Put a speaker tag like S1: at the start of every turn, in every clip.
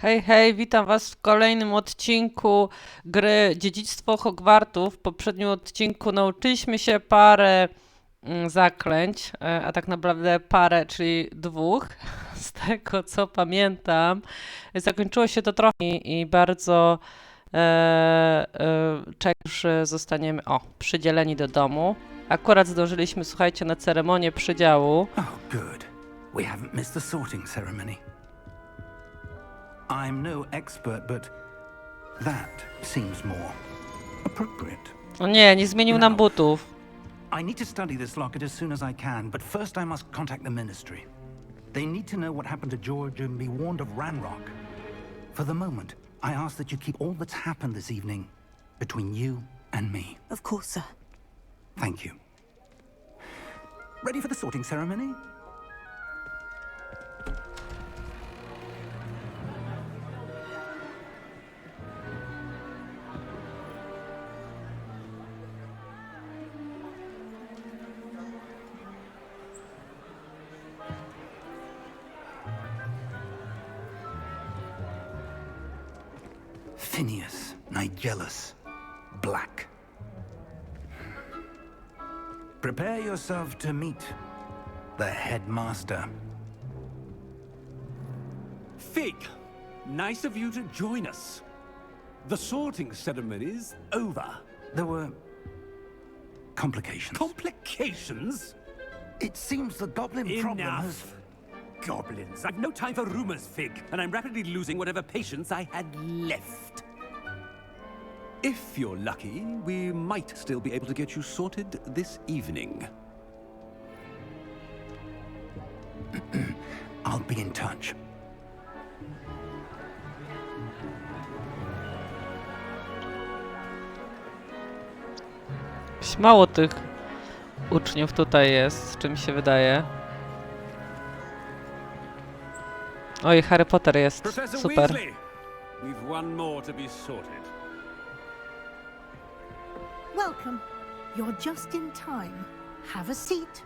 S1: Hej, hej, witam Was w kolejnym odcinku gry Dziedzictwo Hogwartu. W poprzednim odcinku nauczyliśmy się parę zaklęć, a tak naprawdę parę, czyli dwóch. Z tego co pamiętam, zakończyło się to trochę i bardzo już zostaniemy, przydzieleni do domu. Akurat zdążyliśmy, słuchajcie, na ceremonię przydziału.
S2: Oh, good. We haven't missed the sorting ceremony. I'm no expert, but that seems more appropriate.
S1: O nie, nie zmienił nam butów.
S2: I need to study this locket as soon as I can, but first I must contact the ministry. They need to know what happened to George and be warned of Ranrock. For the moment, I ask that you keep all that's happened this evening between you and me.
S3: Of course, sir.
S2: Thank you. Ready for the sorting ceremony? Phineas, Nigellus, Black. Prepare yourself to meet the headmaster.
S4: Fig, nice of you to join us. The sorting ceremony's over.
S2: There were complications.
S4: Complications?
S2: It seems the goblin problem has...
S4: Enough. Goblins. I've no time for rumors, Fig, and I'm rapidly losing whatever patience I had left. If you're lucky, we might still be able to get you sorted this evening.
S2: I'll be in touch.
S1: Mało tych uczniów tutaj jest, czy mi się wydaje. Oj, Harry Potter jest.
S4: Professor
S1: Super.
S4: Weasley, we've one more to be sorted.
S3: Welcome. You're just in time. Have a seat.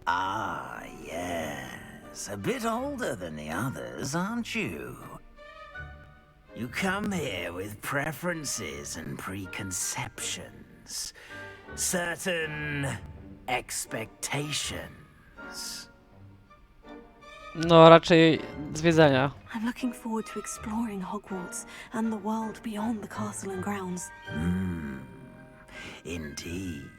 S5: Ah, yes. A bit older than the others, aren't you? You come here with preferences and preconceptions. Certain expectations.
S1: No, raczej zwiedzania.
S3: I'm looking forward to exploring Hogwarts and the world beyond the castle and grounds.
S5: Indeed.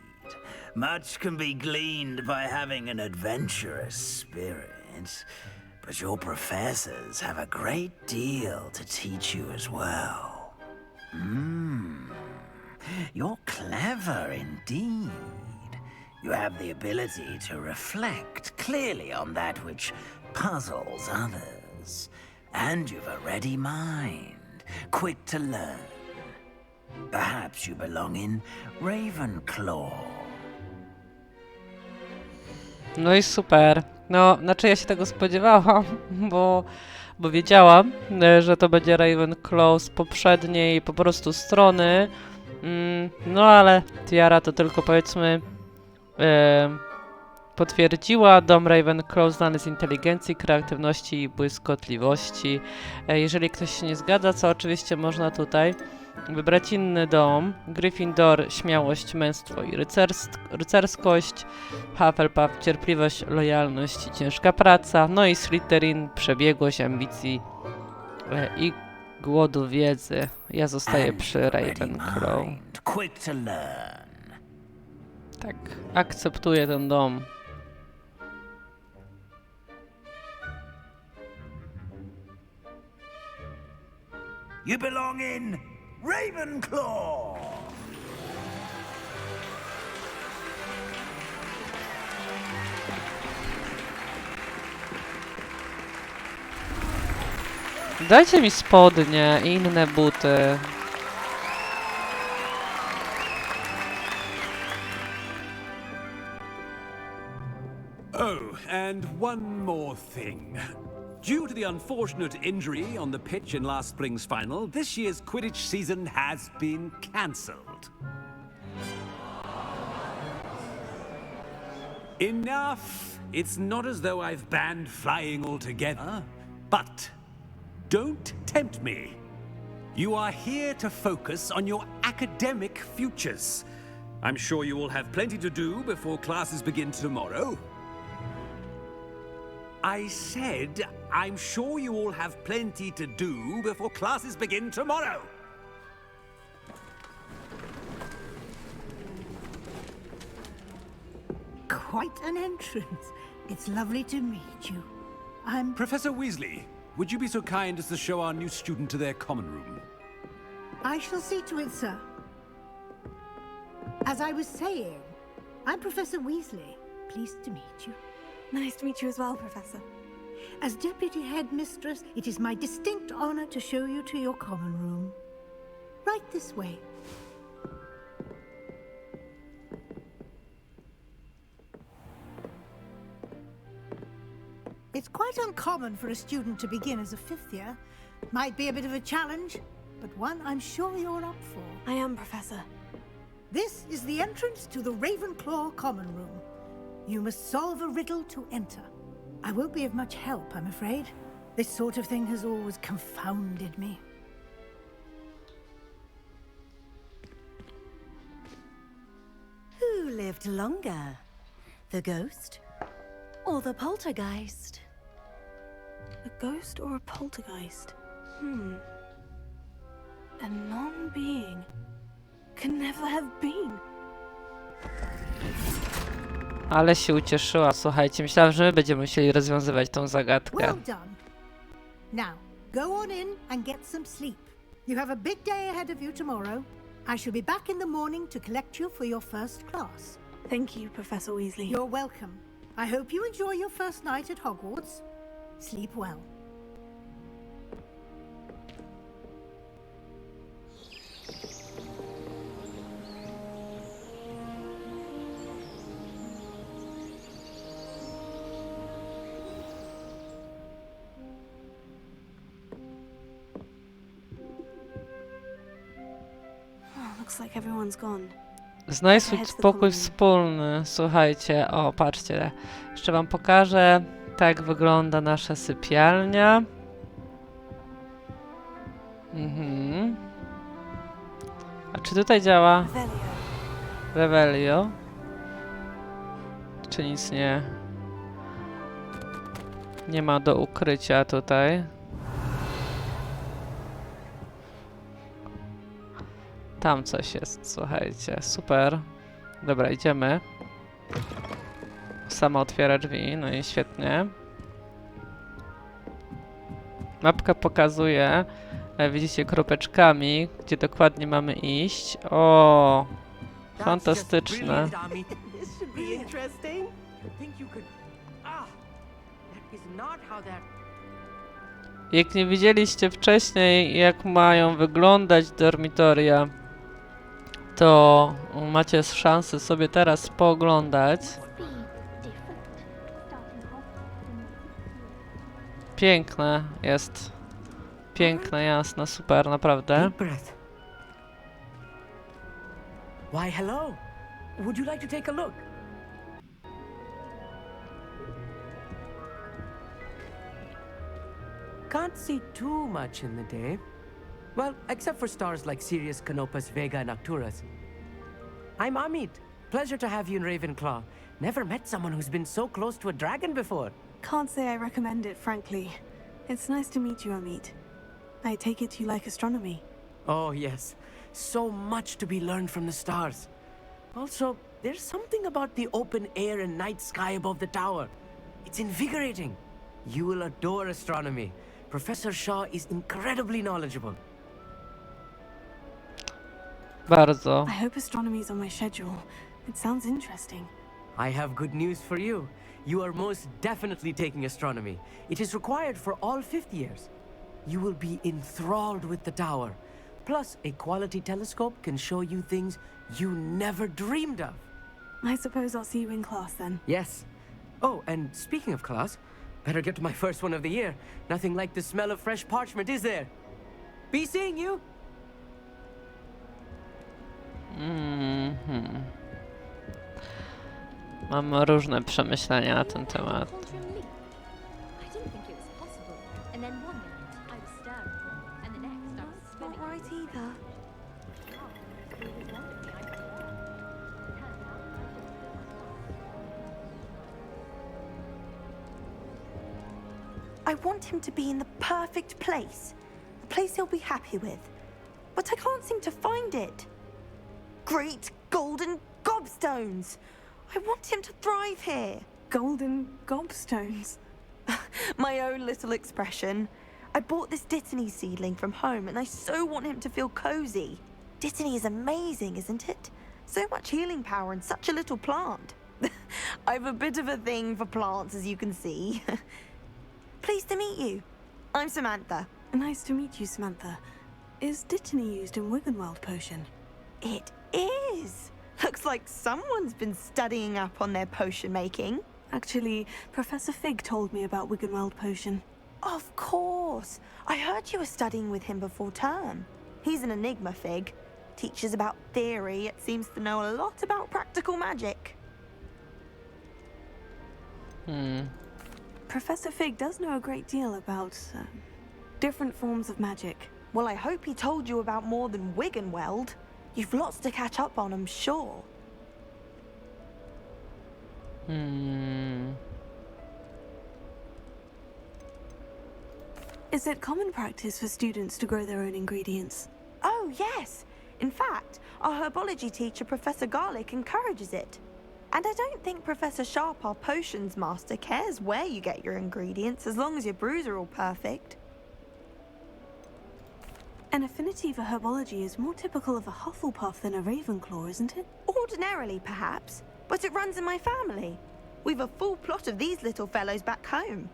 S5: Much can be gleaned by having an adventurous spirit, but your professors have a great deal to teach you as well. You're clever indeed. You have the ability to reflect clearly on that which puzzles others, and you've a ready mind, quick to learn. Perhaps you belong in Ravenclaw.
S1: No i super. No, znaczy ja się tego spodziewałam, bo wiedziałam, że to będzie Ravenclaw z poprzedniej po prostu strony. No ale Tiara to tylko powiedzmy potwierdziła. Dom Ravenclaw znany z inteligencji, kreatywności i błyskotliwości. Jeżeli ktoś się nie zgadza, co oczywiście można tutaj wybrać inny dom. Gryffindor, śmiałość, męstwo i rycerskość. Hufflepuff, cierpliwość, lojalność i ciężka praca. No i Slytherin, przebiegłość, ambicji i głodu wiedzy. Ja zostaję przy Ravenclaw.
S5: Quick to learn.
S1: Tak, akceptuję ten dom.
S5: You belong in Ravenclaw.
S1: Dajcie mi spodnie i inne buty.
S4: Oh, and one more thing. Due to the unfortunate injury on the pitch in last spring's final, this year's Quidditch season has been cancelled. Enough! It's not as though I've banned flying altogether, but don't tempt me. You are here to focus on your academic futures. I'm sure you will have plenty to do before classes begin tomorrow. I said, I'm sure you all have plenty to do before classes begin tomorrow.
S6: Quite an entrance. It's lovely to meet you. I'm...
S4: Professor Weasley, would you be so kind as to show our new student to their common room?
S6: I shall see to it, sir. As I was saying, I'm Professor Weasley. Pleased to meet you.
S3: Nice to meet you as well, Professor.
S6: As Deputy Headmistress, it is my distinct honor to show you to your common room. Right this way. It's quite uncommon for a student to begin as a fifth year. Might be a bit of a challenge, but one I'm sure you're up for.
S3: I am, Professor.
S6: This is the entrance to the Ravenclaw common room. You must solve a riddle to enter. I won't be of much help, I'm afraid. This sort of thing has always confounded me.
S7: Who lived longer? The ghost or the poltergeist?
S3: A ghost or a poltergeist? A non-being can never have been.
S1: Ale się ucieszyła, słuchajcie. Myślałam, że my będziemy musieli rozwiązywać tą zagadkę.
S6: Well done. Now, go on in and get some sleep. You have a big day ahead of you tomorrow. I shall be back in the morning to collect you for your first class.
S3: Thank you, Professor Weasley.
S6: You're welcome. I hope you enjoy your first night at Hogwarts. Sleep well.
S3: Looks like everyone's gone.
S1: Znajdź swój spokój wspólny. Słuchajcie, o, patrzcie. Jeszcze wam pokażę, tak wygląda nasza sypialnia. A czy tutaj działa Revelio? Czy nic nie ma do ukrycia tutaj? Tam coś jest, słuchajcie, super. Dobra, idziemy. Sama otwiera drzwi, no i świetnie. Mapka pokazuje, widzicie, kropeczkami, gdzie dokładnie mamy iść. O, fantastyczne. Jak nie widzieliście wcześniej, jak mają wyglądać dormitoria, to macie szansę sobie teraz pooglądać. Piękne jest. Piękne, jasne, super, naprawdę.
S8: Why, hello. Would you like to take a look? Can't see too much in the day. Well, except for stars like Sirius, Canopus, Vega, and Arcturus. I'm Amit. Pleasure to have you in Ravenclaw. Never met someone who's been so close to a dragon before.
S3: Can't say I recommend it, frankly. It's nice to meet you, Amit. I take it you like astronomy.
S8: Oh, yes. So much to be learned from the stars. Also, there's something about the open air and night sky above the tower. It's invigorating. You will adore astronomy. Professor Shaw is incredibly knowledgeable.
S1: Bardzo.
S3: I hope astronomy's on my schedule. It sounds interesting.
S8: I have good news for you. You are most definitely taking astronomy. It is required for all fifth years. You will be enthralled with the tower. Plus, a quality telescope can show you things you never dreamed of.
S3: I suppose I'll see you in class then.
S8: Yes. Oh, and speaking of class, Better get to my first one of the year. Nothing like the smell of fresh parchment, is there? Be seeing you!
S1: Mam różne przemyślenia na ten temat.
S9: I didn't think it was possible. And then one minute I was staring, and the next I was
S3: Not
S9: spinning.
S3: right either.
S10: I want him to be in the perfect place. A place he'll be happy with. But I can't seem to find it. Great golden gobstones! I want him to thrive here.
S3: Golden gobstones.
S10: My own little expression. I bought this Dittany seedling from home and I so want him to feel cozy. Dittany is amazing, isn't it? So much healing power in such a little plant. I've a bit of a thing for plants, as you can see. Pleased to meet you. I'm Samantha.
S3: Nice to meet you, Samantha. Is Dittany used in Wiggenweld potion?
S10: It is. Looks like someone's been studying up on their potion making.
S3: Actually, Professor Fig told me about Wiggenweld potion.
S10: Of course. I heard you were studying with him before term. He's an enigma, Fig. Teaches about theory, yet seems to know a lot about practical magic.
S3: Professor Fig does know a great deal about different forms of magic.
S10: Well, I hope he told you about more than Wiggenweld. You've lots to catch up on, I'm sure.
S3: Is it common practice for students to grow their own ingredients?
S10: Oh, yes. In fact, our herbology teacher, Professor Garlick, encourages it. And I don't think Professor Sharp, our potions master, cares where you get your ingredients, as long as your brews are all perfect.
S3: An affinity for herbology is more typical of a Hufflepuff than a Ravenclaw, isn't it?
S10: Ordinarily, perhaps, but it runs in my family. We've a full plot of these little fellows back home.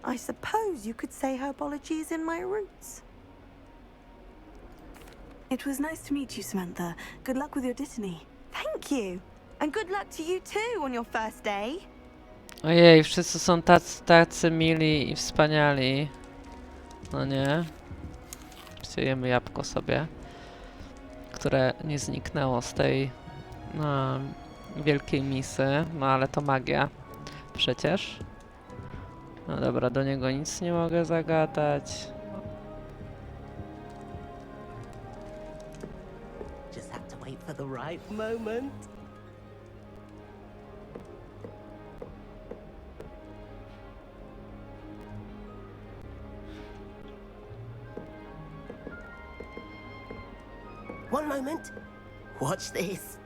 S10: I suppose you could say herbology is in my roots.
S3: It was nice to meet you, Samantha. Good luck with your Dittany.
S10: Thank you. And good luck to you too on your first day.
S1: Ojej, wszyscy są tacy mili i wspaniali. No nie? Przyjemy jabłko sobie, które nie zniknęło z tej wielkiej misy. No ale to magia. Przecież. No dobra, do niego nic nie mogę zagadać.
S5: Just have to wait for the right moment. One moment. Watch this.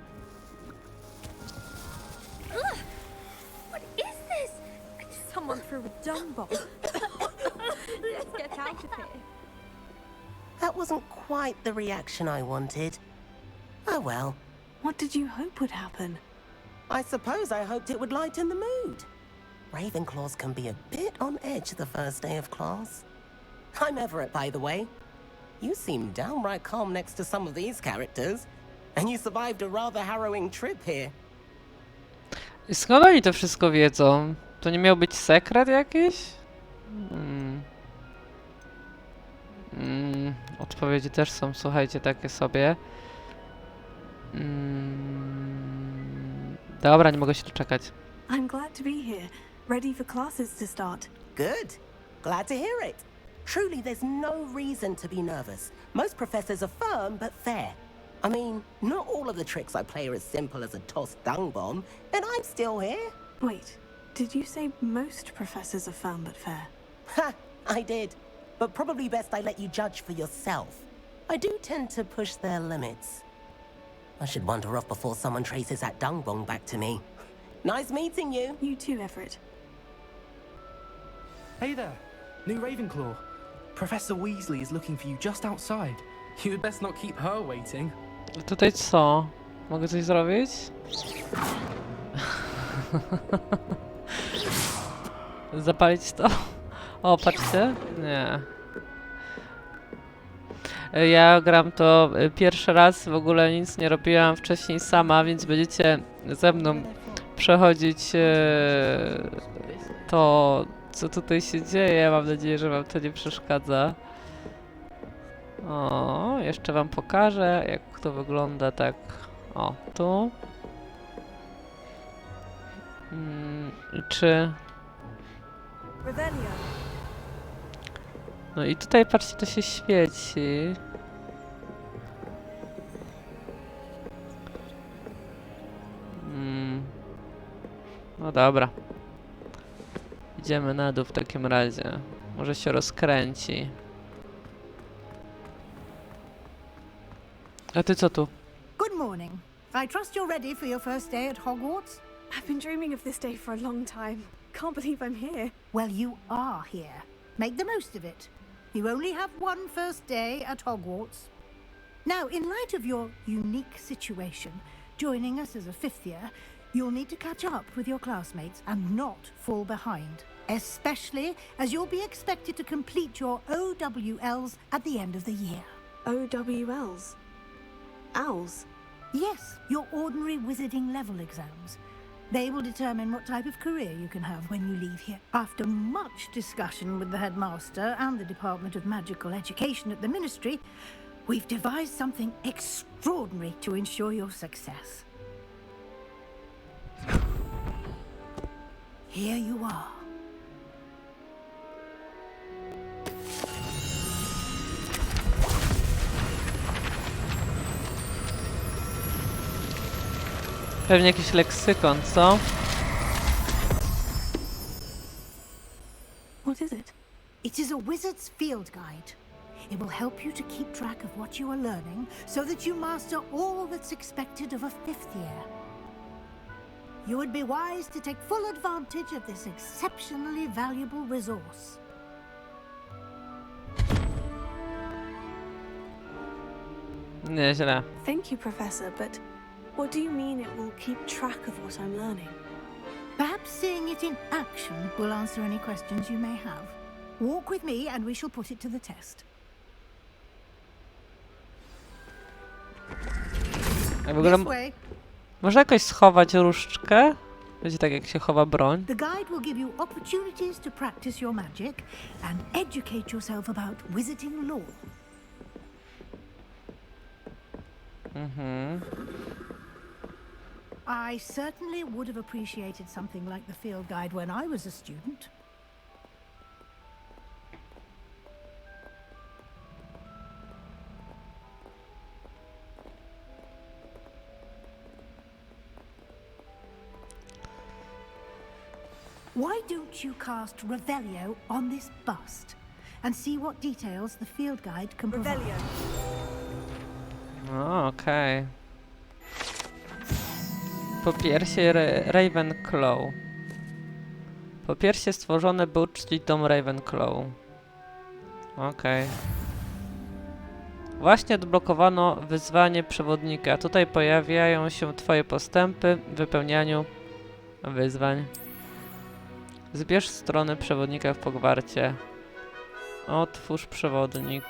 S9: What is this? Someone threw a dung bomb. Let's get out of here.
S5: That wasn't quite the reaction I wanted. Oh well.
S3: What did you hope would happen?
S5: I suppose I hoped it would lighten the mood. Ravenclaws can be a bit on edge the first day of class. I'm Everett, by the way. You seem downright calm next to some of these characters. And you survived a rather harrowing trip here.
S1: I skąd oni to wszystko wiedzą? To nie miał być sekret jakiś? Odpowiedzi też są, słuchajcie, takie sobie. Dobra, nie mogę się doczekać.
S3: I'm glad to be here, ready for classes to start.
S5: Good. Glad to hear it. Truly, there's no reason to be nervous. Most professors are firm but fair. I mean, not all of the tricks I play are as simple as a tossed dung bomb, and I'm still here.
S3: Wait, did you say most professors are firm but fair?
S5: Ha! I did. But probably best I let you judge for yourself. I do tend to push their limits. I should wander off before someone traces that dung bomb back to me. Nice meeting you.
S3: You too, Everett.
S11: Hey there, new Ravenclaw. Professor Weasley is looking for you just outside. You had best not keep her waiting.
S1: Tutaj co? Mogę coś zrobić? Zapalić to? O, patrzcie. Nie. Ja gram to pierwszy raz, w ogóle nic nie robiłam wcześniej sama, więc będziecie ze mną przechodzić to co tutaj się dzieje. Mam nadzieję, że wam to nie przeszkadza. O, jeszcze wam pokażę, jak to wygląda tak. O, tu. Czy... No i tutaj, patrzcie, to się świeci. No dobra. Idziemy na dół w takim razie. Może się rozkręci. A ty co tu?
S6: Good morning. I trust you're ready for your first day at Hogwarts?
S3: I've been dreaming of this day for a long time. Can't believe I'm here.
S6: Well, you are here. Make the most of it. You only have one first day at Hogwarts. Now, in light of your unique situation, joining us as a fifth year, you'll need to catch up with your classmates and not fall behind, especially as you'll be expected to complete your OWLs at the end of the year.
S3: OWLs? Owls?
S6: Yes, your ordinary wizarding level exams. They will determine what type of career you can have when you leave here. After much discussion with the headmaster and the Department of Magical Education at the Ministry, we've devised something extraordinary to ensure your success. Here you are.
S1: Pewnie jakiś leksykon, co?
S3: What is it?
S6: It is a wizard's field guide. It will help you to keep track of what you are learning so that you master all that's expected of a fifth year. You would be wise to take full advantage of this exceptionally valuable resource.
S1: Nieźle.
S3: Thank you, Professor, but what do you mean it will keep track of what I'm learning?
S6: Perhaps seeing it in action will answer any questions you may have. Walk with me and we shall put it to the test.
S1: A w ogóle
S6: This way.
S1: można jakoś schować różdżkę? Będzie tak, jak się chowa broń.
S6: The guide will give you opportunities to practice your magic and educate yourself about wizarding lore. I certainly would have appreciated something like the field guide when I was a student. Why don't you cast Revelio on this bust and see what details the field guide can provide?
S1: O, okej. Popiersie Ravenclaw. Popiersie stworzone, by uczcić dom Ravenclaw. Okej. Właśnie odblokowano wyzwanie przewodnika. Tutaj pojawiają się twoje postępy w wypełnianiu wyzwań. Zbierz strony przewodnika w Hogwarcie. Otwórz przewodnik.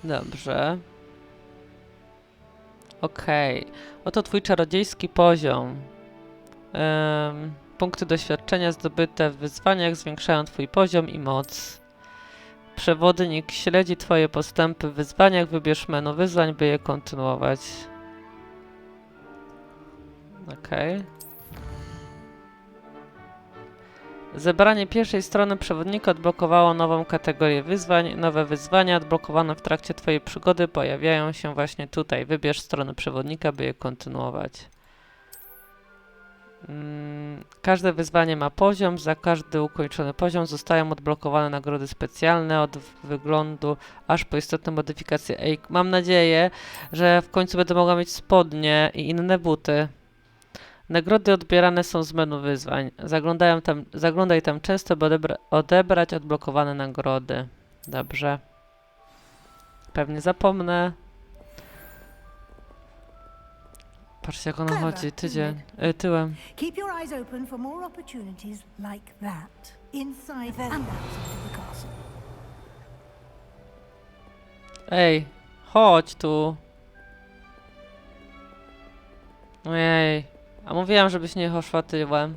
S1: Dobrze. Okej. Oto twój czarodziejski poziom. Punkty doświadczenia zdobyte w wyzwaniach zwiększają twój poziom i moc. Przewodnik śledzi twoje postępy w wyzwaniach. Wybierz menu wyzwań, by je kontynuować. Okej. Zebranie pierwszej strony przewodnika odblokowało nową kategorię wyzwań. Nowe wyzwania odblokowane w trakcie twojej przygody pojawiają się właśnie tutaj. Wybierz stronę przewodnika, by je kontynuować. Każde wyzwanie ma poziom. Za każdy ukończony poziom zostają odblokowane nagrody specjalne od wyglądu aż po istotne modyfikacje. Ej, mam nadzieję, że w końcu będę mogła mieć spodnie i inne buty. Nagrody odbierane są z menu wyzwań. Zaglądaj tam często, by odebrać odblokowane nagrody. Dobrze. Pewnie zapomnę. Patrzcie, jak ona chodzi. Tyłem.
S6: Keep your eyes open for more opportunities like that, inside and outside of the castle.
S1: Ej, chodź tu. Ojej. A mówiłam, żebyś nie jechał szła tyłem.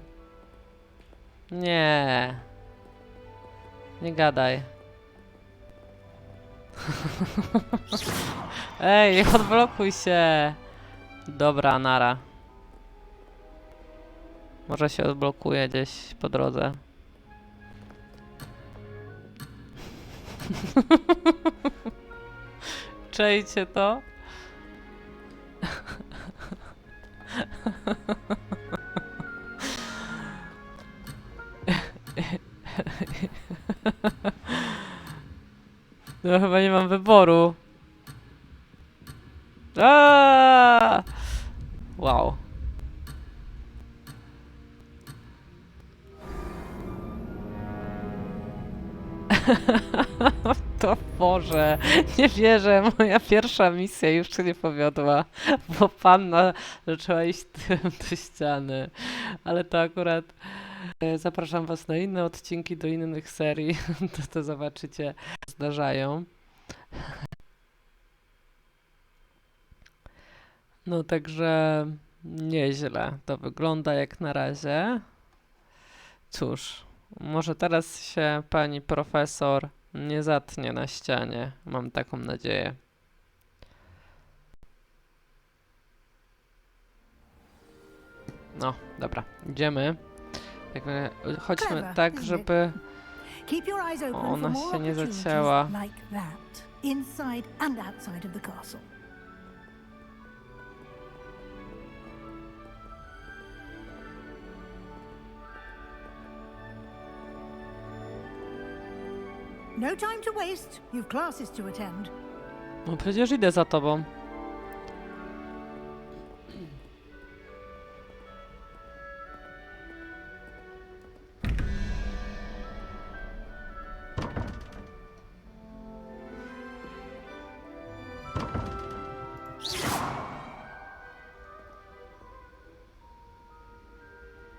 S1: Nie. Nie gadaj. Ej, odblokuj się. Dobra, nara. Może się odblokuje gdzieś po drodze. Czejcie to? No chyba nie mam wyboru. Aaaa! Wow. To Boże, nie wierzę, moja pierwsza misja już się nie powiodła, bo panna zaczęła iść tyłem do ściany. Ale to akurat zapraszam was na inne odcinki, do innych serii, to zobaczycie, zdarzają. No także nieźle to wygląda jak na razie. Cóż, może teraz się pani profesor nie zatnie na ścianie. Mam taką nadzieję. No, dobra, idziemy. Chodźmy tak, żeby ona się nie zacięła.
S6: Inside and outside of the castle. No time to waste. You've classes to attend.
S1: No przecież idę za tobą.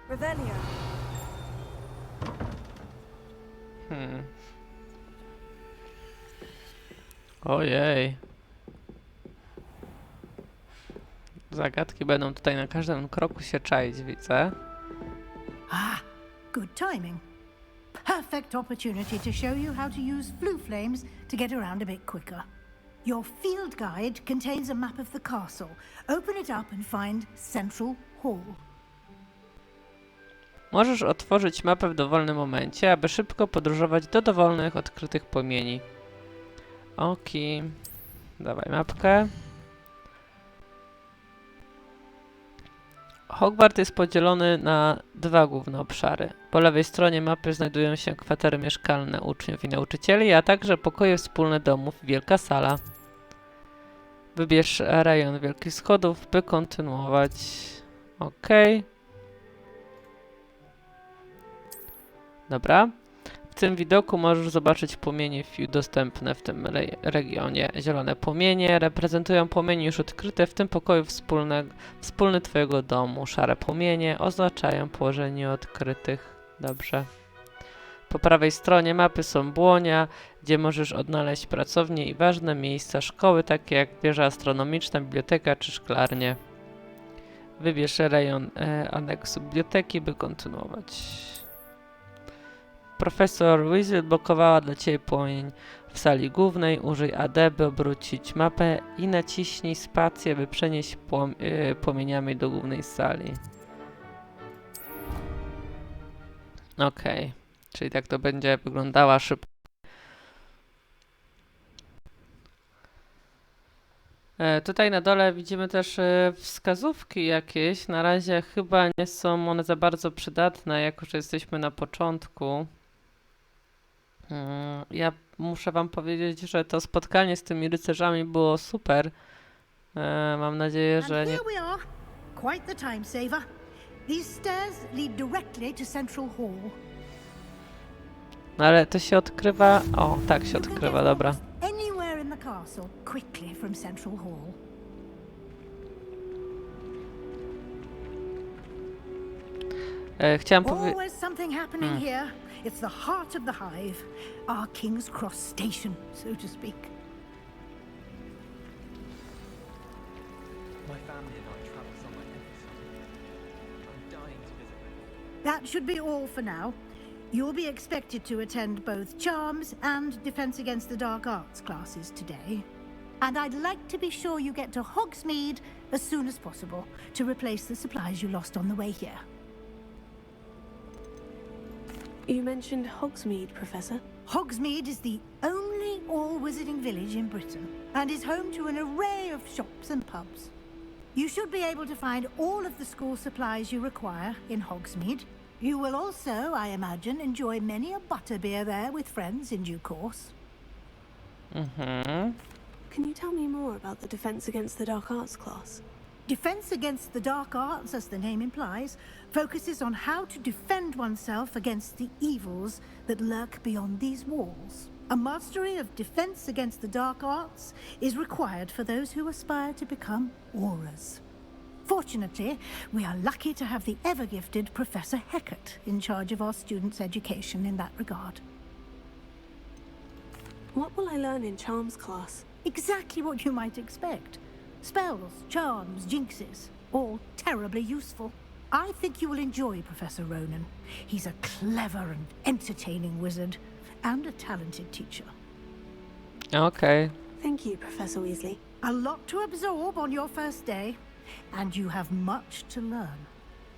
S10: Revelio.
S1: Ojej. Zagadki będą tutaj na każdym kroku się czaić, widzę.
S6: Ah, good timing. Perfect opportunity to show you how to use flue flames to get around a bit quicker. Your field guide contains a map of the castle. Open it up and find Central Hall.
S1: Możesz otworzyć mapę w dowolnym momencie, aby szybko podróżować do dowolnych, odkrytych płomieni. Okej. Dawaj mapkę. Hogwart jest podzielony na dwa główne obszary. Po lewej stronie mapy znajdują się kwatery mieszkalne uczniów i nauczycieli, a także pokoje wspólne domów i wielka sala. Wybierz rejon wielkich schodów, by kontynuować. Okej. Dobra. W tym widoku możesz zobaczyć płomienie dostępne w tym regionie. Zielone płomienie reprezentują płomienie już odkryte w tym pokoju wspólny twojego domu. Szare płomienie oznaczają położenie odkrytych. Dobrze. Po prawej stronie mapy są błonia, gdzie możesz odnaleźć pracownie i ważne miejsca szkoły, takie jak wieża astronomiczna, biblioteka czy szklarnie. Wybierz rejon aneksu biblioteki, by kontynuować. Profesor Weasley blokowała dla ciebie płomień w sali głównej. Użyj AD, by obrócić mapę i naciśnij spację, by przenieść płomieniami do głównej sali. Okej, czyli tak to będzie wyglądała szybko. Tutaj na dole widzimy też wskazówki jakieś. Na razie chyba nie są one za bardzo przydatne, jako że jesteśmy na początku. Ja muszę wam powiedzieć, że to spotkanie z tymi rycerzami było super. Mam nadzieję, że nie...
S6: Quite the time saver. These stairs lead directly to Central Hall.
S1: No ale to się odkrywa... O, tak się odkrywa, dobra.
S6: Anywhere in the castle quickly from Central Hall.
S1: Chciałam powiedzieć...
S6: Always something happening here. It's the heart of the hive, our King's Cross station, so to speak.
S11: My family and I travel somewhere every summer. I'm dying to visit them.
S6: That should be all for now. You'll be expected to attend both Charms and Defense Against the Dark Arts classes today. And I'd like to be sure you get to Hogsmeade as soon as possible to replace the supplies you lost on the way here.
S12: You mentioned Hogsmeade, Professor.
S6: Hogsmeade is the only all-wizarding village in Britain and is home to an array of shops and pubs. You should be able to find all of the school supplies you require in Hogsmeade. You will also, I imagine, enjoy many a butterbeer there with friends in due course.
S1: Mhm.
S12: Can you tell me more about the Defense Against the Dark Arts class?
S6: Defense Against the Dark Arts, as the name implies, focuses on how to defend oneself against the evils that lurk beyond these walls. A mastery of Defense Against the Dark Arts is required for those who aspire to become auras. Fortunately, we are lucky to have the ever-gifted Professor Hecat in charge of our students' education in that regard.
S12: What will I learn in Charms class?
S6: Exactly what you might expect. Spells, charms, jinxes, all terribly useful. I think you will enjoy Professor Ronan. He's a clever and entertaining wizard, and a talented teacher.
S1: Okay.
S12: Thank you, Professor Weasley.
S6: A lot to absorb on your first day, and you have much to learn.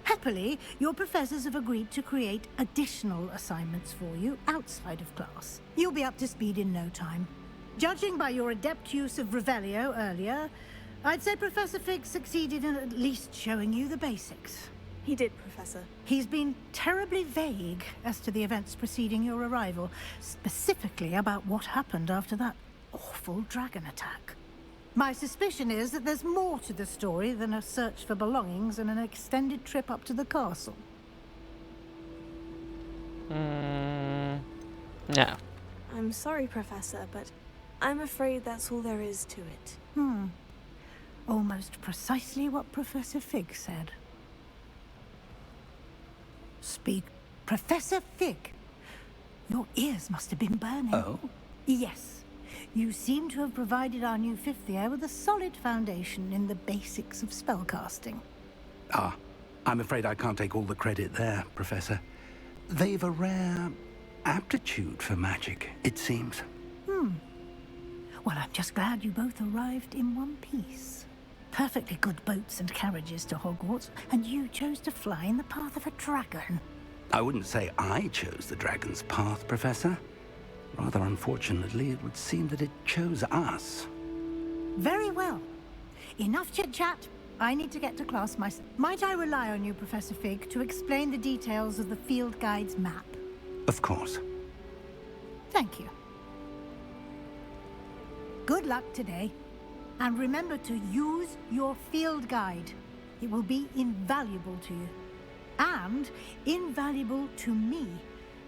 S6: Happily, your professors have agreed to create additional assignments for you outside of class. You'll be up to speed in no time. Judging by your adept use of Revelio earlier, I'd say Professor Fig succeeded in at least showing you the basics.
S12: He did, Professor.
S6: He's been terribly vague as to the events preceding your arrival, specifically about what happened after that awful dragon attack. My suspicion is that there's more to the story than a search for belongings and an extended trip up to the castle.
S1: Yeah.
S12: I'm sorry, Professor, but I'm afraid that's all there is to it.
S6: Almost precisely what Professor Fig said. Speak. Professor Fig! Your ears must have been burning.
S2: Oh?
S6: Yes. You seem to have provided our new fifth year with a solid foundation in the basics of spellcasting.
S2: I'm afraid I can't take all the credit there, Professor. They've a rare aptitude for magic, it seems.
S6: Well, I'm just glad you both arrived in one piece. Perfectly good boats and carriages to Hogwarts, and you chose to fly in the path of a dragon.
S2: I wouldn't say I chose the dragon's path, Professor. Rather unfortunately, it would seem that it chose us.
S6: Very well. Enough chit-chat. I need to get to class myself. Might I rely on you, Professor Fig, to explain the details of the field guide's map?
S2: Of course.
S6: Thank you. Good luck today. And remember to use your field guide. It will be invaluable to you. And invaluable to me,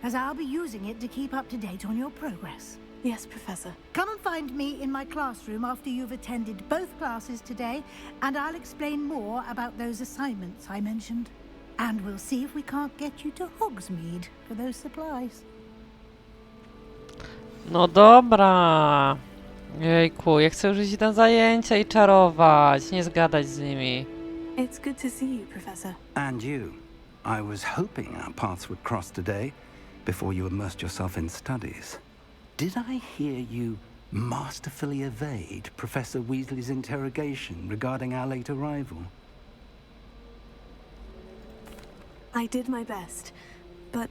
S6: as I'll be using it to keep up to date on your progress.
S12: Yes, Professor.
S6: Come and find me in my classroom after you've attended both classes today, and I'll explain more about those assignments I mentioned. And we'll see if we can't get you to Hogsmeade for those supplies.
S1: No dobra. Jejku, ja chcę już iść na zajęcia i czarować, nie zgadać z nimi.
S12: It's good to see you, Professor.
S2: And you. I was hoping our paths would cross today, before you immersed yourself in studies. Did I hear you masterfully evade Professor Weasley's interrogation regarding our late arrival?
S12: I did my best, but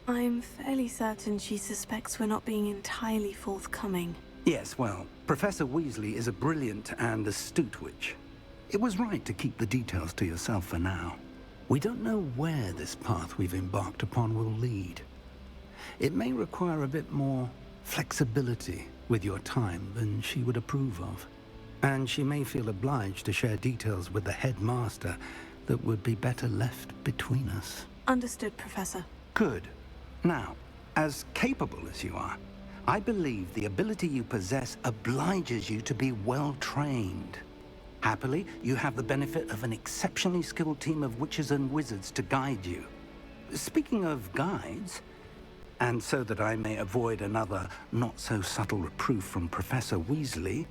S12: I'm fairly certain she suspects we're not being entirely forthcoming.
S2: Yes, well, Professor Weasley is a brilliant and astute witch. It was right to keep the details to yourself for now. We don't know where this path we've embarked upon will lead. It may require a bit more flexibility with your time than she would approve of. And she may feel obliged to share details with the headmaster that would be better left between us.
S12: Understood, Professor.
S2: Good. Now, as capable as you are, I believe the ability you possess obliges you to be well trained. Happily, you have the benefit of an exceptionally skilled team of witches and wizards to guide you. Speaking of guides, and so that I may avoid another not-so-subtle reproof from Professor Weasley,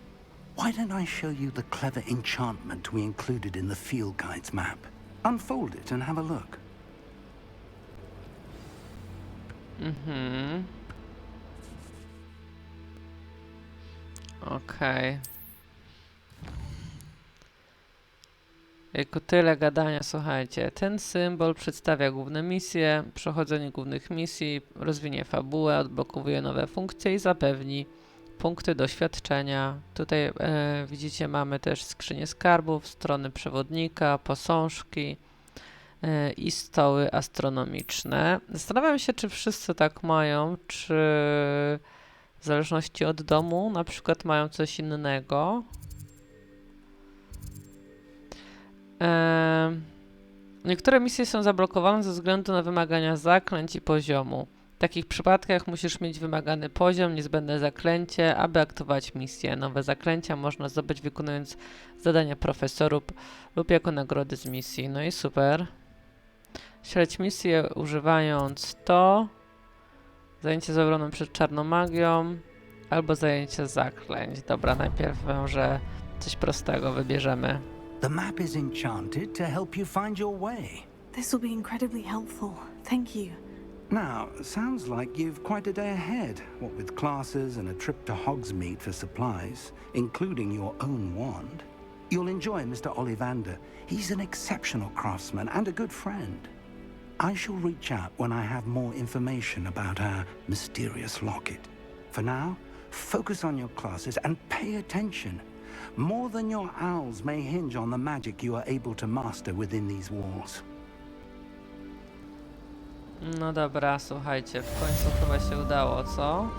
S2: why don't I show you the clever enchantment we included in the field guide's map? Unfold it and have a look.
S1: Mhm. Okej. Jako tyle gadania, słuchajcie. Ten symbol przedstawia główne misje, przechodzenie głównych misji, rozwinie fabułę, odblokowuje nowe funkcje i zapewni punkty doświadczenia. Tutaj widzicie, mamy też skrzynię skarbów, strony przewodnika, posążki i stoły astronomiczne. Zastanawiam się, czy wszyscy tak mają, czy w zależności od domu na przykład mają coś innego. Niektóre misje są zablokowane ze względu na wymagania zaklęć i poziomu. W takich przypadkach musisz mieć wymagany poziom, niezbędne zaklęcie, aby aktywować misję. Nowe zaklęcia można zdobyć wykonując zadania profesorów lub jako nagrody z misji. No i super. Śledź misję używając to. Zajęcie z obroną przed czarną magią. Albo zajęcie zaklęć. Dobra, najpierw może coś prostego wybierzemy.
S2: The map is enchanted to help you find your way.
S3: This will be incredibly helpful. Thank you.
S2: Now, sounds like you've quite a day ahead, what with classes and a trip to Hogsmeade for supplies, including your own wand. You'll enjoy Mr. Ollivander. He's an exceptional craftsman and a good friend. I shall reach out when I have more information about our mysterious locket. For now, focus on your classes and pay attention. More than your owls may hinge on the magic you are able to master within these walls.
S1: No dobra, słuchajcie, w końcu chyba się udało, co?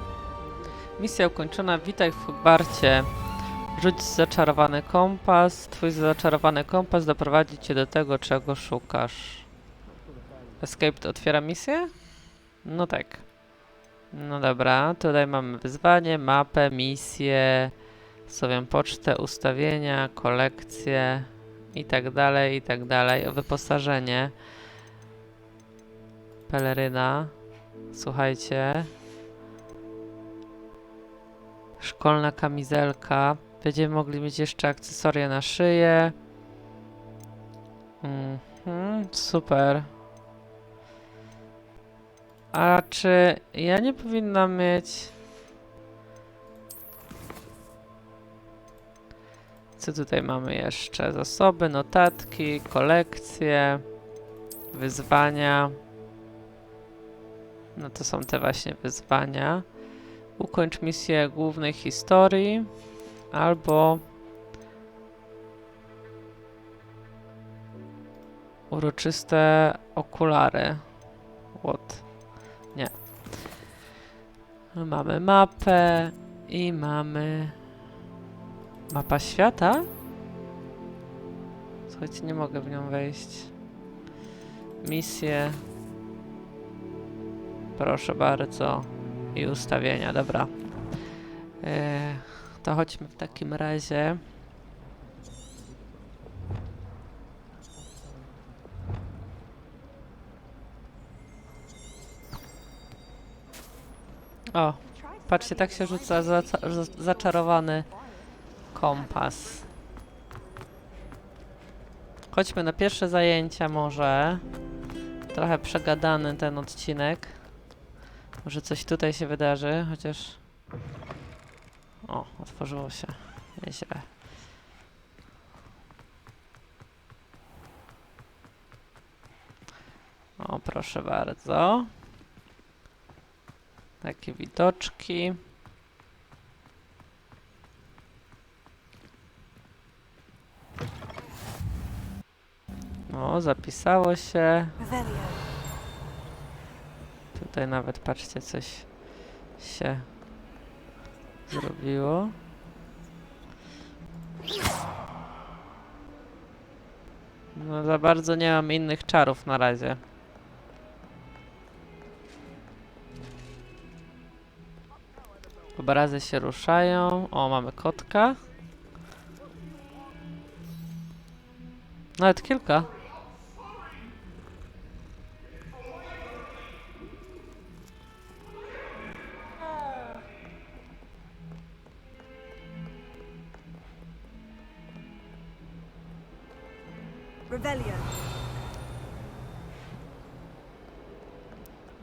S1: Misja ukończona, witaj w Hogwarcie. Rzuć zaczarowany kompas. Twój zaczarowany kompas doprowadzi cię do tego, czego szukasz. Escape otwiera misję? No tak. No dobra, tutaj mamy wyzwanie, mapę, misję, sobie pocztę, ustawienia, kolekcje i tak dalej, i tak dalej. O wyposażenie. Peleryna. Słuchajcie. Szkolna kamizelka. Będziemy mogli mieć jeszcze akcesoria na szyję. Super. A czy ja nie powinnam mieć... Co tutaj mamy jeszcze? Zasoby, notatki, kolekcje, wyzwania. No to są te właśnie wyzwania. Ukończ misję głównej historii. Albo uroczyste okulary. What? Nie. Mamy mapę i mamy... Mapa świata? Słuchajcie, nie mogę w nią wejść. Misje. Proszę bardzo. I ustawienia, dobra. To chodźmy w takim razie. O, patrzcie, tak się rzuca zaczarowany kompas. Chodźmy na pierwsze zajęcia może. Trochę przegadany ten odcinek. Może coś tutaj się wydarzy, chociaż... O, otworzyło się. Nieźle. O, proszę bardzo. Takie widoczki. O, zapisało się. Tutaj nawet, patrzcie, coś się zrobiło. No za bardzo nie mam innych czarów na razie. Obrazy się ruszają. O, mamy kotka. Nawet kilka.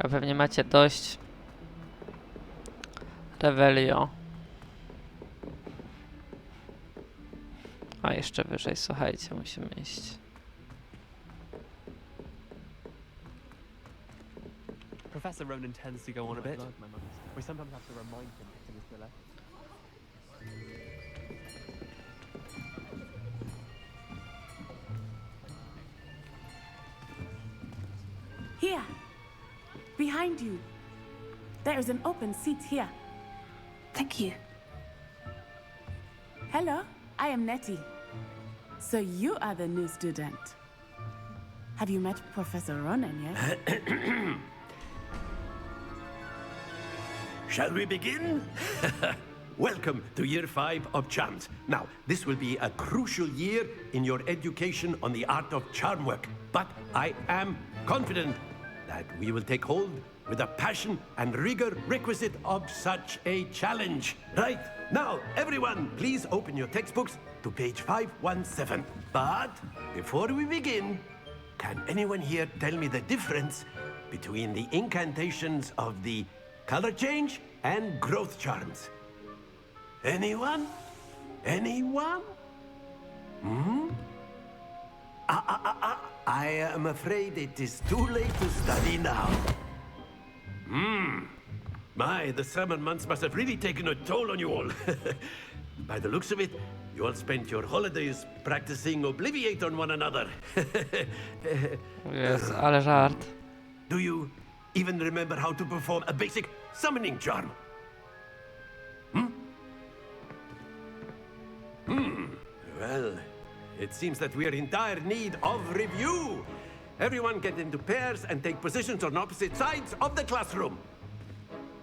S1: A pewnie macie dość. Revelio. A jeszcze wyżej, słuchajcie, musimy iść.
S11: Professor Ronan tends to go on a bit. We sometimes have to remind him to his villa.
S13: Here, behind you. There is an open seat here.
S3: Thank you.
S13: Hello, I am Nettie. So you are the new student. Have you met Professor Ronan yet?
S14: Shall we begin? Welcome to Year 5 of Charms. Now, this will be a crucial year in your education on the art of charm work. But I am confident that we will take hold with the passion and rigor requisite of such a challenge. Right, now, everyone, please open your textbooks to page 517. But before we begin, can anyone here tell me the difference between the incantations of the color change and growth charms? Anyone? Anyone? Hmm? I am afraid it is too late to study now. My, the summer months must have really taken a toll on you all. By the looks of it, you all spent your holidays practicing Obliviate on one another.
S1: Yes, ale żart.
S14: Do you even remember how to perform a basic summoning charm? Well, it seems that we are in dire need of review. Everyone get into pairs and take positions on opposite sides of the classroom.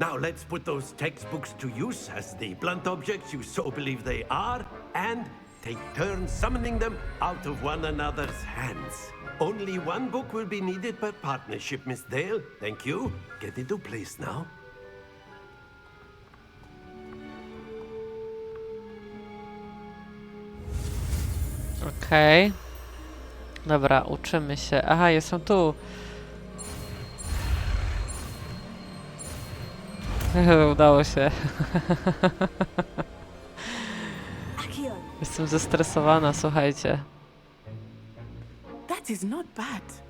S14: Now let's put those textbooks to use as the blunt objects you so believe they are, and take turns summoning them out of one another's hands. Only one book will be needed per partnership, Miss Dale. Thank you. Get into place now.
S1: Okej. Dobra, uczymy się. Aha, jestem tu. Udało się. Jestem zestresowana, słuchajcie.
S13: That is not bad.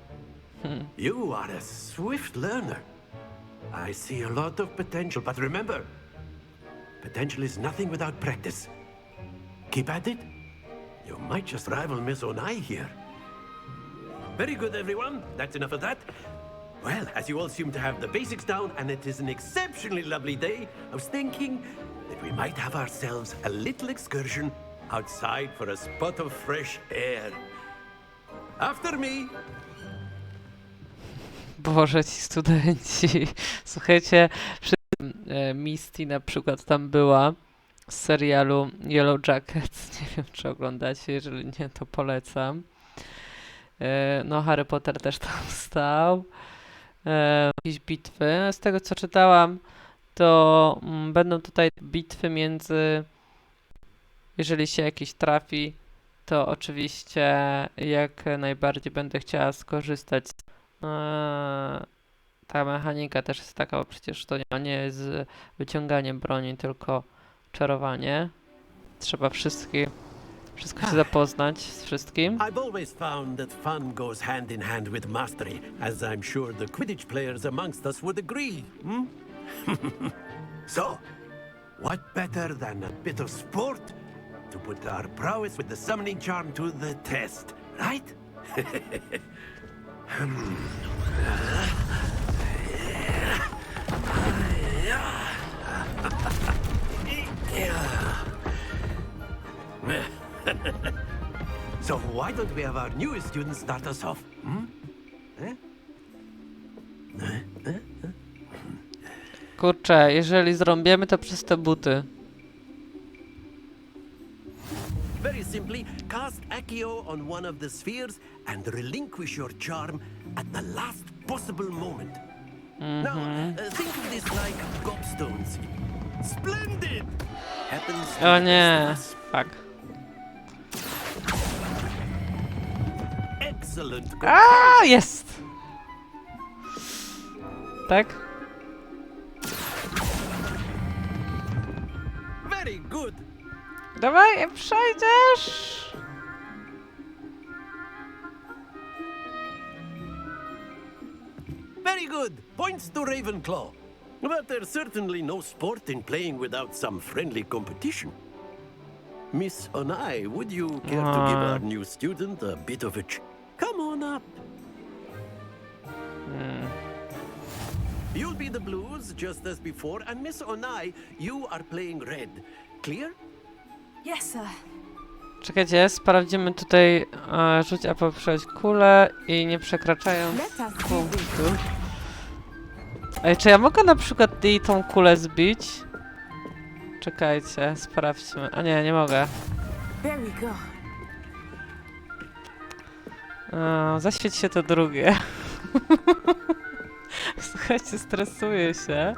S14: You are a swift learner. I see a lot of potential, but remember, potential is nothing without practice. Keep at it. You might just rival Miss Onai here. Very good, everyone. That's enough of that. Well, as you all seem to have the basics down, and it is an exceptionally lovely day, I was thinking that we might have ourselves a little excursion outside for a spot of fresh air. After me.
S1: Boże, ci studenci. Słuchajcie, przy Misty na przykład tam była z serialu Yellow Jackets. Nie wiem, czy oglądacie, jeżeli nie, to polecam. No, Harry Potter też tam stał. Jakieś bitwy. Z tego, co czytałam, to będą tutaj bitwy między... Jeżeli się jakiś trafi, to oczywiście jak najbardziej będę chciała skorzystać. Ta mechanika też jest taka, bo przecież to nie jest wyciąganie broni, tylko czarowanie. Trzeba wszystko się zapoznać z wszystkim.
S14: I've always found that fun goes hand in hand with mastery, as I'm sure the Quidditch players amongst us would agree. So, what better than a bit of sport to put our prowess with the summoning charm to the test, right? So why don't we have our newest student start us off?
S1: Kurczę, jeżeli zrąbiemy, to przez te buty.
S14: Very simply, cast Accio on one of the spheres and relinquish your charm at the last possible moment. Now, think of this like gobstones. Splendid! Happens to
S1: O nie, fuck.
S14: Excellent.
S1: A, jest! Tak?
S14: Very good.
S1: Dawaj, przejdziesz!
S14: Very good. Points to Ravenclaw. But there's certainly no sport in playing without some friendly competition. Miss Onai, would you care to give our new student a bit of a Come on up. You'll be the blues, just as before, and Miss Onai, you are playing red. Clear?
S12: Yes, sir.
S1: Czekajcie, sprawdzimy tutaj rzuć a poprzeć kulę i nie przekraczając punktu. Ej, czy ja mogę na przykład jej tą kulę zbić? Czekajcie, sprawdźmy. A nie, nie mogę. Zaświeć się to drugie. Słuchajcie, stresuję się.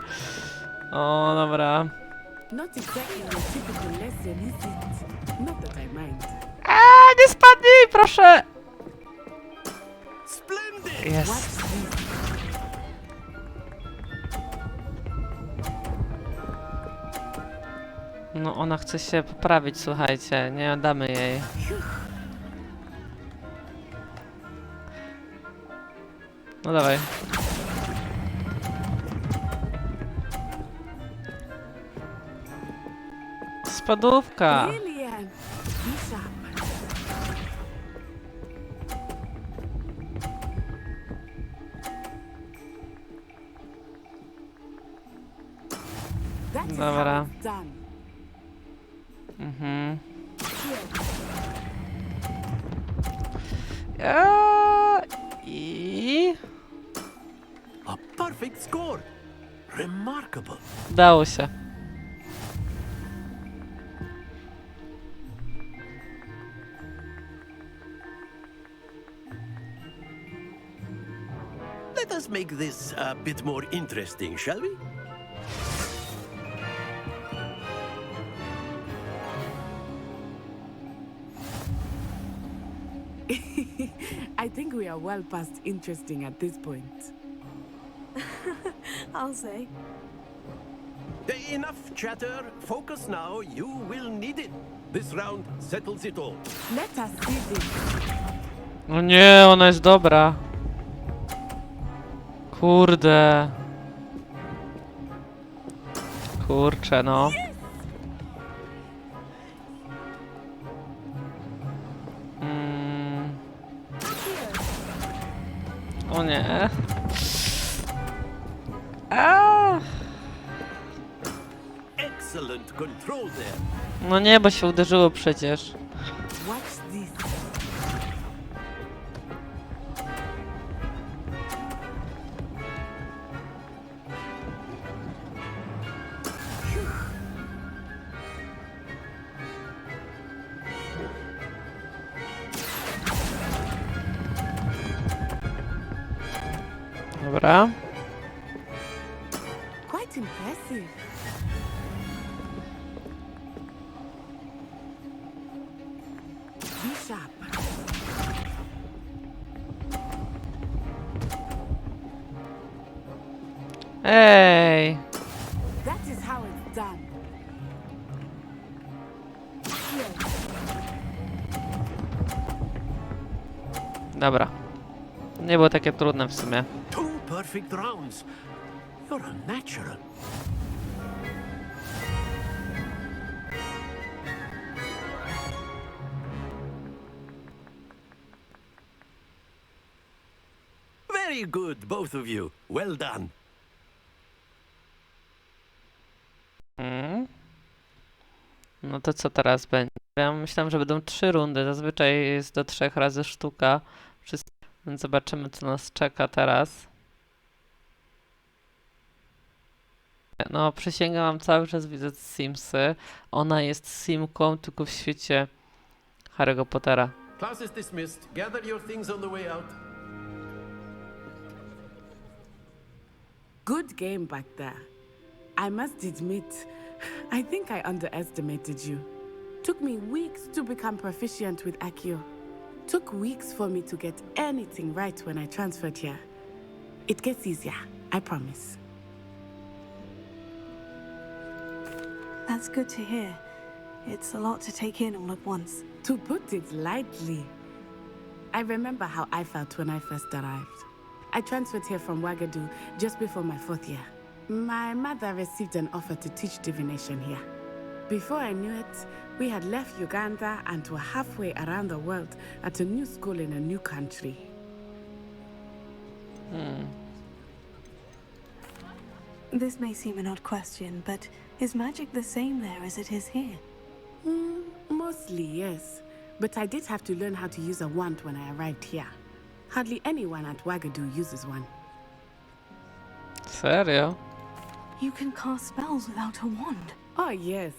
S1: O, dobra. Nie spadnij, proszę! Jest. No, ona chce się poprawić, słuchajcie. Nie damy jej. No dawaj. Spadówka. Dobra. Mhm. I...
S14: A perfect score. Remarkable.
S1: Dało się.
S14: Let us make this a bit more interesting, shall we?
S13: I think we are well past interesting at this point.
S12: I'll say.
S14: Enough chatter. Focus now. You will need it. This round settles it all.
S13: Let us see this.
S1: No nie, ona jest dobra. Kurde. Kurczę, no. O nie.
S14: Excellent control there.
S1: No nie, bo się uderzyło przecież.
S13: Watch this.
S1: Dobra.
S13: Quite impressive. Be sharp.
S1: Ej.
S13: That is how it's done.
S1: Dobra. Nie było takie trudne w sumie.
S14: Two perfect rounds. You're a natural. Very good, both of you. Well done.
S1: No to co teraz będzie? Ja myślałem, że będą 3 rundy. Zazwyczaj jest do 3 razy sztuka. Więc zobaczymy, co nas czeka teraz. No, przysięgam, cały czas widzę Simsy. Ona jest Simką, tylko w świecie Harry'ego Pottera.
S14: Class is dismissed. Gather your things on the way out.
S13: Good game back there. I must admit, I think I underestimated you. Took me weeks to become proficient with Accio. Took weeks for me to get anything right when I transferred here. It gets easier. I promise.
S3: That's good to hear. It's a lot to take in all at once.
S13: To put it lightly, I remember how I felt when I first arrived. I transferred here from Wagadu just before my 4th year. My mother received an offer to teach divination here. Before I knew it, we had left Uganda and were halfway around the world at a new school in a new country.
S3: This may seem an odd question, but is magic the same there as it is here?
S13: Mostly, yes. But I did have to learn how to use a wand when I arrived here. Hardly anyone at Wagadu uses one.
S1: Serio?
S3: You can cast spells without a wand.
S13: Oh, yes.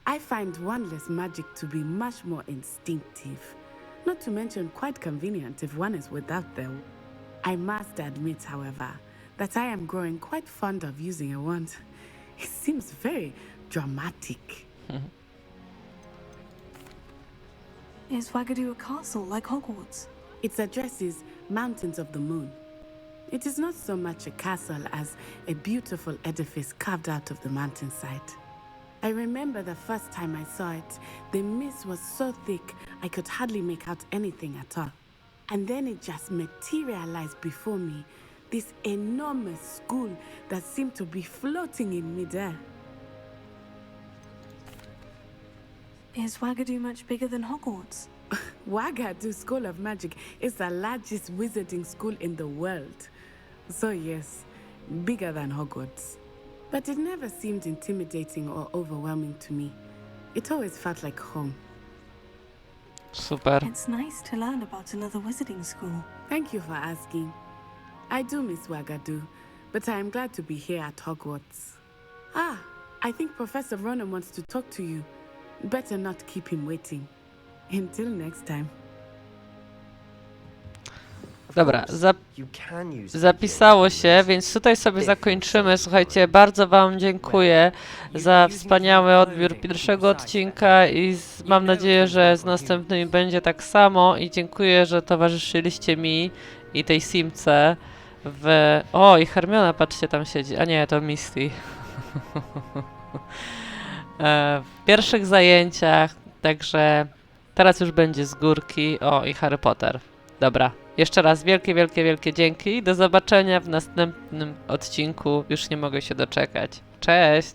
S13: I find wandless magic to be much more instinctive. Not to mention quite convenient if one is without them. I must admit, however, that I am growing quite fond of using a wand. It seems very dramatic.
S3: Is Wagadu a castle like Hogwarts?
S13: Its address is Mountains of the Moon. It is not so much a castle as a beautiful edifice carved out of the mountainside. I remember the first time I saw it, the mist was so thick I could hardly make out anything at all. And then it just materialized before me, this enormous school that seemed to be floating in midair.
S3: Is Wagadu much bigger than Hogwarts?
S13: Wagadu School of Magic is the largest wizarding school in the world. So yes, bigger than Hogwarts. But it never seemed intimidating or overwhelming to me. It always felt like home.
S1: Super.
S3: It's nice to learn about another wizarding school.
S13: Thank you for asking. I do miss Wagadu, but I am glad to be here at Hogwarts. Ah, I think Professor Ronan wants to talk to you. Better not keep him waiting. Until next time.
S1: Dobra, zapisało się, więc tutaj sobie zakończymy. Słuchajcie, bardzo Wam dziękuję za wspaniały odbiór pierwszego odcinka i mam nadzieję, że z następnymi będzie tak samo i dziękuję, że towarzyszyliście mi i tej Simce w... O, i Hermiona, patrzcie, tam siedzi. A nie, to Misty. W pierwszych zajęciach, także teraz już będzie z górki. O, i Harry Potter. Dobra, jeszcze raz wielkie, wielkie, wielkie dzięki. Do zobaczenia w następnym odcinku. Już nie mogę się doczekać. Cześć!